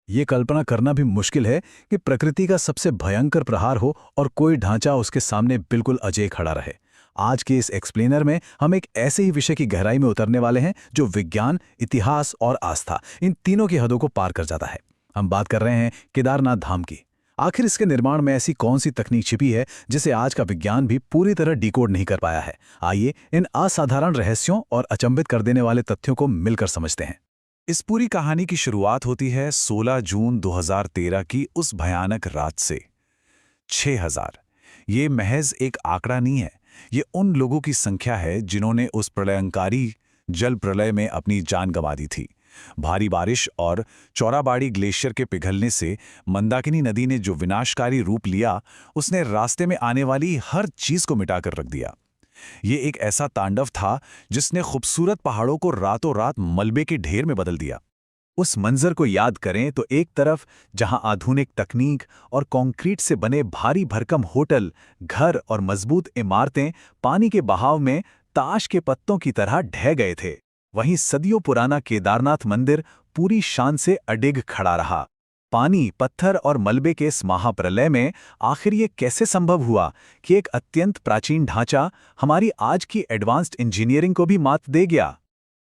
ये कल्पना करना भी मुश्किल है कि प्रकृति का सबसे भयंकर प्रहार हो और कोई ढांचा उसके सामने बिल्कुल अजेय खड़ा रहे। आज के इस एक्सप्लेनर में हम एक ऐसे ही विषय की गहराई में उतरने वाले हैं जो विज्ञान, इतिहास और आस्था, इन तीनों की हदों को पार कर जाता है। हम बात कर रहे हैं केदारनाथ धाम की। आखिर इसके निर्माण में ऐसी कौन सी तकनीक छिपी है जिसे आज का विज्ञान भी पूरी तरह डिकोड नहीं कर पाया है। आइए इन असाधारण रहस्यों और अचंभित कर देने वाले तथ्यों को मिलकर समझते हैं। इस पूरी कहानी की शुरुआत होती है 16 जून 2013 की उस भयानक रात से। 6000 ये महज एक आंकड़ा नहीं है, ये उन लोगों की संख्या है जिन्होंने उस प्रलयंकारी जल प्रलय में अपनी जान गंवा दी थी। भारी बारिश और चौराबाड़ी ग्लेशियर के पिघलने से मंदाकिनी नदी ने जो विनाशकारी रूप लिया, उसने रास्ते में आने वाली हर चीज को मिटाकर रख दिया। ये एक ऐसा तांडव था जिसने खूबसूरत पहाड़ों को रातों रात मलबे के ढेर में बदल दिया। उस मंजर को याद करें तो एक तरफ जहां आधुनिक तकनीक और कंक्रीट से बने भारी भरकम होटल, घर और मजबूत इमारतें पानी के बहाव में ताश के पत्तों की तरह ढह गए थे, वहीं सदियों पुराना केदारनाथ मंदिर पूरी शान से अडिग खड़ा रहा। पानी, पत्थर और मलबे के इस महाप्रलय में आखिर ये कैसे संभव हुआ कि एक अत्यंत प्राचीन ढांचा हमारी आज की एडवांस्ड इंजीनियरिंग को भी मात दे गया?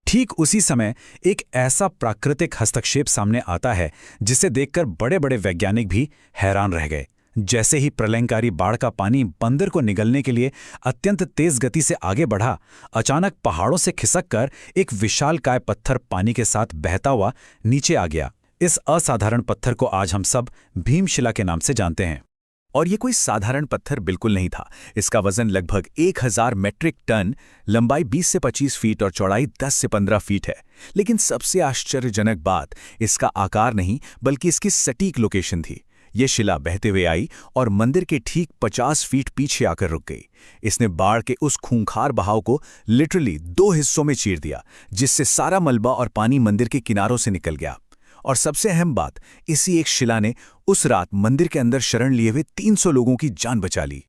ठीक उसी समय एक ऐसा प्राकृतिक हस्तक्षेप सामने आता है जिसे देखकर बड़े बड़े वैज्ञानिक भी हैरान रह गए। जैसे ही प्रलयंकारी बाढ़ का पानी बंदर को निगलने के लिए अत्यंत तेज गति से आगे बढ़ा, अचानक पहाड़ों से खिसककर एक विशालकाय पत्थर पानी के साथ बहता हुआ नीचे आ गया। इस असाधारण पत्थर को आज हम सब भीमशिला के नाम से जानते हैं। और ये कोई साधारण पत्थर बिल्कुल नहीं था। इसका वजन लगभग 1000 मेट्रिक टन, लंबाई 20 से 25 फीट और चौड़ाई 10 से 15 फीट है। लेकिन सबसे आश्चर्यजनक बात इसका आकार नहीं बल्कि इसकी सटीक लोकेशन थी। ये शिला बहते हुए आई और मंदिर के ठीक 50 फीट पीछे आकर रुक गई। इसने बाढ़ के उस खूंखार बहाव को लिटरली 2 हिस्सों में चीर दिया, जिससे सारा मलबा और पानी मंदिर के किनारों से निकल गया। और सबसे अहम बात, इसी एक शिला ने उस रात मंदिर के अंदर शरण लिए हुए 300 लोगों की जान बचा ली।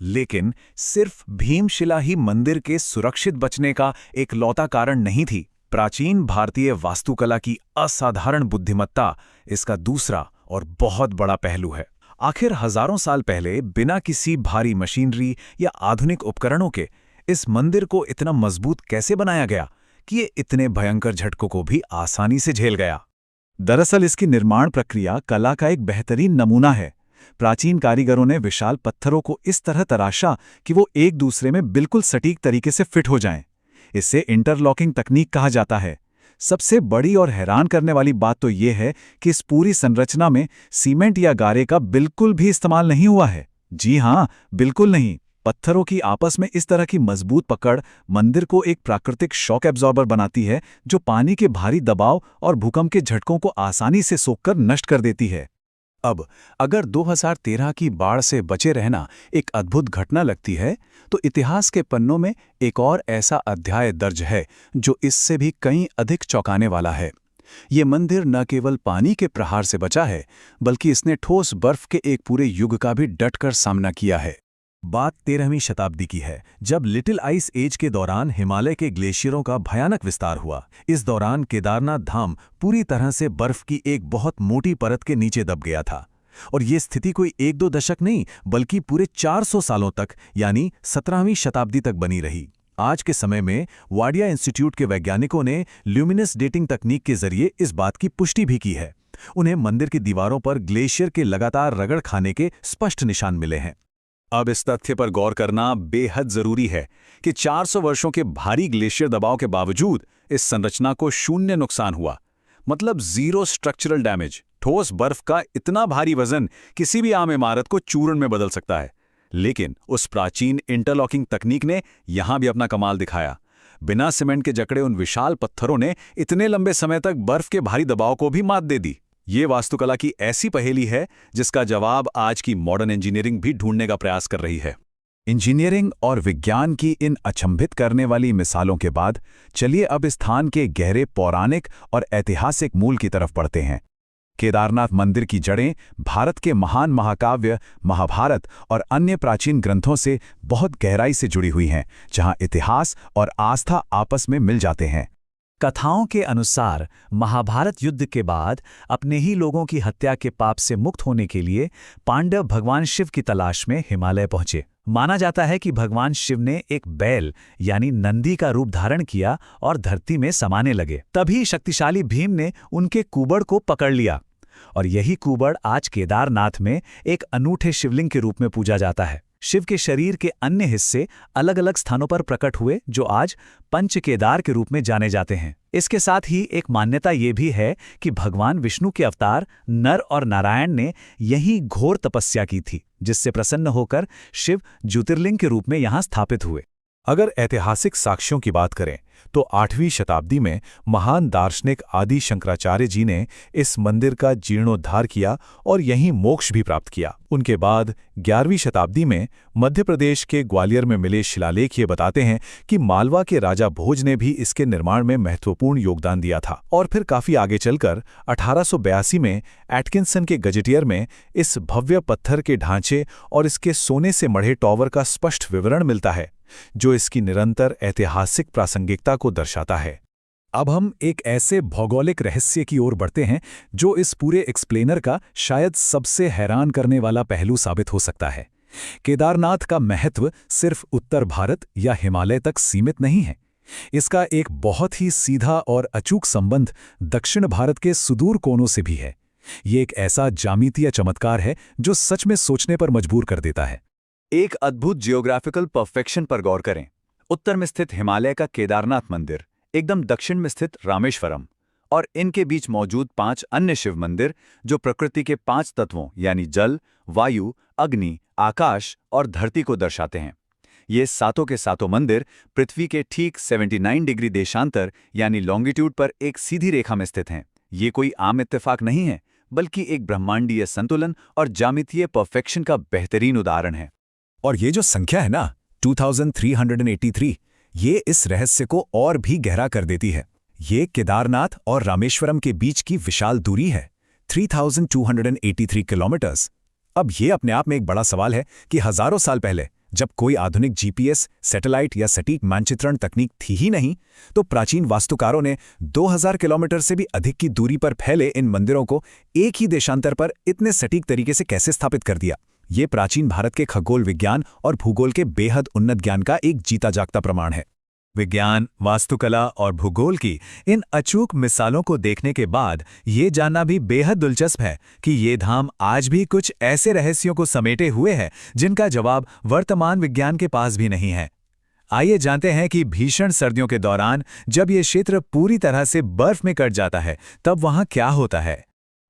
लेकिन सिर्फ भीमशिला ही मंदिर के सुरक्षित बचने का एक लौता कारण नहीं थी। प्राचीन भारतीय वास्तुकला की असाधारण बुद्धिमत्ता इसका दूसरा और बहुत बड़ा पहलू है। आखिर हजारों साल पहले बिना किसी भारी मशीनरी या आधुनिक उपकरणों के इस मंदिर को इतना मजबूत कैसे बनाया गया कि ये इतने भयंकर झटकों को भी आसानी से झेल गया? दरअसल इसकी निर्माण प्रक्रिया कला का एक बेहतरीन नमूना है। प्राचीन कारीगरों ने विशाल पत्थरों को इस तरह तराशा कि वो एक दूसरे में बिल्कुल सटीक तरीके से फिट हो जाएं। इसे इंटरलॉकिंग तकनीक कहा जाता है। सबसे बड़ी और हैरान करने वाली बात तो ये है कि इस पूरी संरचना में सीमेंट या गारे का बिल्कुल भी इस्तेमाल नहीं हुआ है। जी हाँ, बिल्कुल नहीं। पत्थरों की आपस में इस तरह की मजबूत पकड़ मंदिर को एक प्राकृतिक शॉक एब्जॉर्बर बनाती है, जो पानी के भारी दबाव और भूकंप के झटकों को आसानी से सोखकर नष्ट कर देती है। अब अगर 2013 की बाढ़ से बचे रहना एक अद्भुत घटना लगती है, तो इतिहास के पन्नों में एक और ऐसा अध्याय दर्ज है जो इससे भी कहीं अधिक चौंकाने वाला है। ये मंदिर न केवल पानी के प्रहार से बचा है, बल्कि इसने ठोस बर्फ के एक पूरे युग का भी डटकर सामना किया है। बात 13वीं शताब्दी की है, जब लिटिल आइस एज के दौरान हिमालय के ग्लेशियरों का भयानक विस्तार हुआ। इस दौरान केदारनाथ धाम पूरी तरह से बर्फ की एक बहुत मोटी परत के नीचे दब गया था। और ये स्थिति कोई 1-2 दशक नहीं, बल्कि पूरे 400 सालों तक, यानी 17वीं शताब्दी तक बनी रही। आज के समय में वाडिया इंस्टीट्यूट के वैज्ञानिकों ने ल्यूमिनस डेटिंग तकनीक के जरिए इस बात की पुष्टि भी की है। उन्हें मंदिर की दीवारों पर ग्लेशियर के लगातार रगड़ खाने के स्पष्ट निशान मिले हैं। अब इस तथ्य पर गौर करना बेहद जरूरी है कि 400 वर्षों के भारी ग्लेशियर दबाव के बावजूद इस संरचना को शून्य नुकसान हुआ, मतलब जीरो स्ट्रक्चरल डैमेज। ठोस बर्फ का इतना भारी वजन किसी भी आम इमारत को चूर्ण में बदल सकता है, लेकिन उस प्राचीन इंटरलॉकिंग तकनीक ने यहां भी अपना कमाल दिखाया। बिना सीमेंट के जकड़े उन विशाल पत्थरों ने इतने लंबे समय तक बर्फ के भारी दबाव को भी मात दे दी। ये वास्तुकला की ऐसी पहेली है जिसका जवाब आज की मॉडर्न इंजीनियरिंग भी ढूंढने का प्रयास कर रही है। इंजीनियरिंग और विज्ञान की इन अचंभित करने वाली मिसालों के बाद चलिए अब इस स्थान के गहरे पौराणिक और ऐतिहासिक मूल की तरफ बढ़ते हैं। केदारनाथ मंदिर की जड़ें भारत के महान महाकाव्य महाभारत और अन्य प्राचीन ग्रंथों से बहुत गहराई से जुड़ी हुई हैं, जहां इतिहास और आस्था आपस में मिल जाते हैं। कथाओं के अनुसार महाभारत युद्ध के बाद अपने ही लोगों की हत्या के पाप से मुक्त होने के लिए पांडव भगवान शिव की तलाश में हिमालय पहुंचे। माना जाता है कि भगवान शिव ने एक बैल यानी नंदी का रूप धारण किया और धरती में समाने लगे। तभी शक्तिशाली भीम ने उनके कुबड़ को पकड़ लिया और यही कुबड़ आज केदारनाथ में एक अनूठे शिवलिंग के रूप में पूजा जाता है। शिव के शरीर के अन्य हिस्से अलग अलग स्थानों पर प्रकट हुए जो आज पंच केदार के रूप में जाने जाते हैं। इसके साथ ही एक मान्यता ये भी है कि भगवान विष्णु के अवतार नर और नारायण ने यही घोर तपस्या की थी, जिससे प्रसन्न होकर शिव ज्योतिर्लिंग के रूप में यहाँ स्थापित हुए। अगर ऐतिहासिक साक्ष्यों की बात करें तो 8वीं शताब्दी में महान दार्शनिक आदि शंकराचार्य जी ने इस मंदिर का जीर्णोद्धार किया और यहीं मोक्ष भी प्राप्त किया। उनके बाद 11वीं शताब्दी में मध्य प्रदेश के ग्वालियर में मिले शिलालेख ये बताते हैं कि मालवा के राजा भोज ने भी इसके निर्माण में महत्वपूर्ण योगदान दिया था। और फिर काफी आगे चलकर 1882 में एटकिंसन के गजेटियर में इस भव्य पत्थर के ढांचे और इसके सोने से मढ़े टॉवर का स्पष्ट विवरण मिलता है, जो इसकी निरंतर ऐतिहासिक प्रासंगिकता को दर्शाता है। अब हम एक ऐसे भौगोलिक रहस्य की ओर बढ़ते हैं जो इस पूरे एक्सप्लेनर का शायद सबसे हैरान करने वाला पहलू साबित हो सकता है। केदारनाथ का महत्व सिर्फ उत्तर भारत या हिमालय तक सीमित नहीं है। इसका एक बहुत ही सीधा और अचूक संबंध दक्षिण भारत के सुदूर कोनों से भी है। ये एक ऐसा ज्यामितीय चमत्कार है जो सच में सोचने पर मजबूर कर देता है। एक अद्भुत जियोग्राफिकल परफेक्शन पर गौर करें। उत्तर में स्थित हिमालय का केदारनाथ मंदिर, एकदम दक्षिण में स्थित रामेश्वरम, और इनके बीच मौजूद 5 अन्य शिव मंदिर जो प्रकृति के 5 तत्वों यानी जल, वायु, अग्नि, आकाश और धरती को दर्शाते हैं। ये सातों के सातों मंदिर पृथ्वी के ठीक 79 डिग्री देशांतर यानी लॉन्गिट्यूड पर एक सीधी रेखा में स्थित हैं। ये कोई आम इत्तेफाक नहीं है, बल्कि एक ब्रह्मांडीय संतुलन और ज्यामितीय परफेक्शन का बेहतरीन उदाहरण है। और ये जो संख्या है ना 2383, ये इस रहस्य को और भी गहरा कर देती है। ये केदारनाथ और रामेश्वरम के बीच की विशाल दूरी है, 3283 किलोमीटर्स। अब ये अपने आप में एक बड़ा सवाल है कि हजारों साल पहले जब कोई आधुनिक जीपीएस, सैटेलाइट या सटीक मानचित्रण तकनीक थी ही नहीं, तो प्राचीन वास्तुकारों ने 2000 किलोमीटर से भी अधिक की दूरी पर फैले इन मंदिरों को एक ही देशांतर पर इतने सटीक तरीके से कैसे स्थापित कर दिया। ये प्राचीन भारत के खगोल विज्ञान और भूगोल के बेहद उन्नत ज्ञान का एक जीता जागता प्रमाण है। विज्ञान, वास्तुकला और भूगोल की इन अचूक मिसालों को देखने के बाद ये जानना भी बेहद दिलचस्प है कि ये धाम आज भी कुछ ऐसे रहस्यों को समेटे हुए है जिनका जवाब वर्तमान विज्ञान के पास भी नहीं है। आइए जानते हैं कि भीषण सर्दियों के दौरान जब ये क्षेत्र पूरी तरह से बर्फ में कट जाता है तब वहाँ क्या होता है।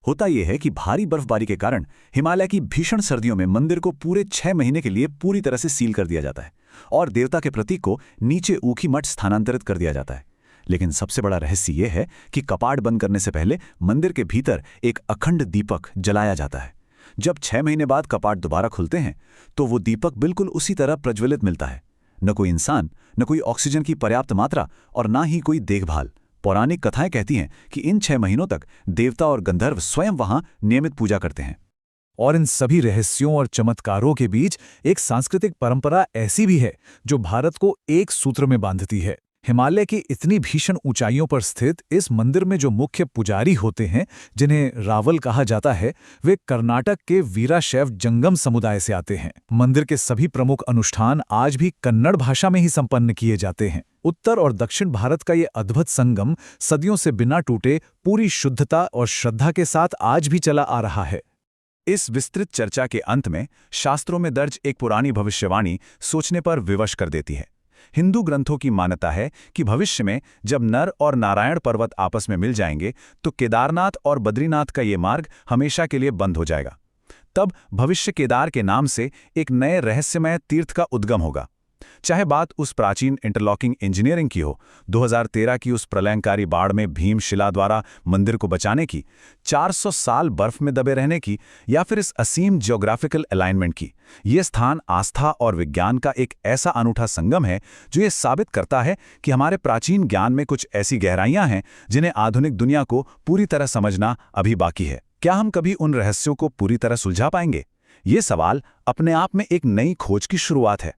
होता यह है कि भारी बर्फबारी के कारण हिमालय की भीषण सर्दियों में मंदिर को पूरे 6 महीने के लिए पूरी तरह से सील कर दिया जाता है और देवता के प्रतीक को नीचे ऊखी मठ स्थानांतरित कर दिया जाता है। लेकिन सबसे बड़ा रहस्य यह है कि कपाट बंद करने से पहले मंदिर के भीतर एक अखंड दीपक जलाया जाता है। जब 6 महीने बाद कपाट दोबारा खुलते हैं तो वो दीपक बिल्कुल उसी तरह प्रज्वलित मिलता है। न कोई इंसान, न कोई ऑक्सीजन की पर्याप्त मात्रा और न ही कोई देखभाल। पौराणिक कथाएं कहती हैं कि इन 6 महीनों तक देवता और गंधर्व स्वयं वहां नियमित पूजा करते हैं। और इन सभी रहस्यों और चमत्कारों के बीच एक सांस्कृतिक परंपरा ऐसी भी है जो भारत को एक सूत्र में बांधती है। हिमालय की इतनी भीषण ऊंचाइयों पर स्थित इस मंदिर में जो मुख्य पुजारी होते हैं, जिन्हें रावल कहा जाता है, वे कर्नाटक के वीराशैव जंगम समुदाय से आते हैं। मंदिर के सभी प्रमुख अनुष्ठान आज भी कन्नड़ भाषा में ही संपन्न किए जाते हैं। उत्तर और दक्षिण भारत का ये अद्भुत संगम सदियों से बिना टूटे पूरी शुद्धता और श्रद्धा के साथ आज भी चला आ रहा है। इस विस्तृत चर्चा के अंत में शास्त्रों में दर्ज एक पुरानी भविष्यवाणी सोचने पर विवश कर देती है। हिंदू ग्रंथों की मान्यता है कि भविष्य में जब नर और नारायण पर्वत आपस में मिल जाएंगे तो केदारनाथ और बद्रीनाथ का ये मार्ग हमेशा के लिए बंद हो जाएगा। तब भविष्य केदार के नाम से एक नए रहस्यमय तीर्थ का उद्गम होगा। चाहे बात उस प्राचीन इंटरलॉकिंग इंजीनियरिंग की हो, 2013 की उस प्रलयंकारी बाढ़ में भीमशिला द्वारा मंदिर को बचाने की, 400 साल बर्फ में दबे रहने की, या फिर इस असीम जियोग्राफिकल अलाइनमेंट की, ये स्थान आस्था और विज्ञान का एक ऐसा अनूठा संगम है जो ये साबित करता है कि हमारे प्राचीन ज्ञान में कुछ ऐसी गहराइयां हैं जिन्हें आधुनिक दुनिया को पूरी तरह समझना अभी बाकी है। क्या हम कभी उन रहस्यों को पूरी तरह सुलझा पाएंगे? ये सवाल अपने आप में एक नई खोज की शुरुआत है।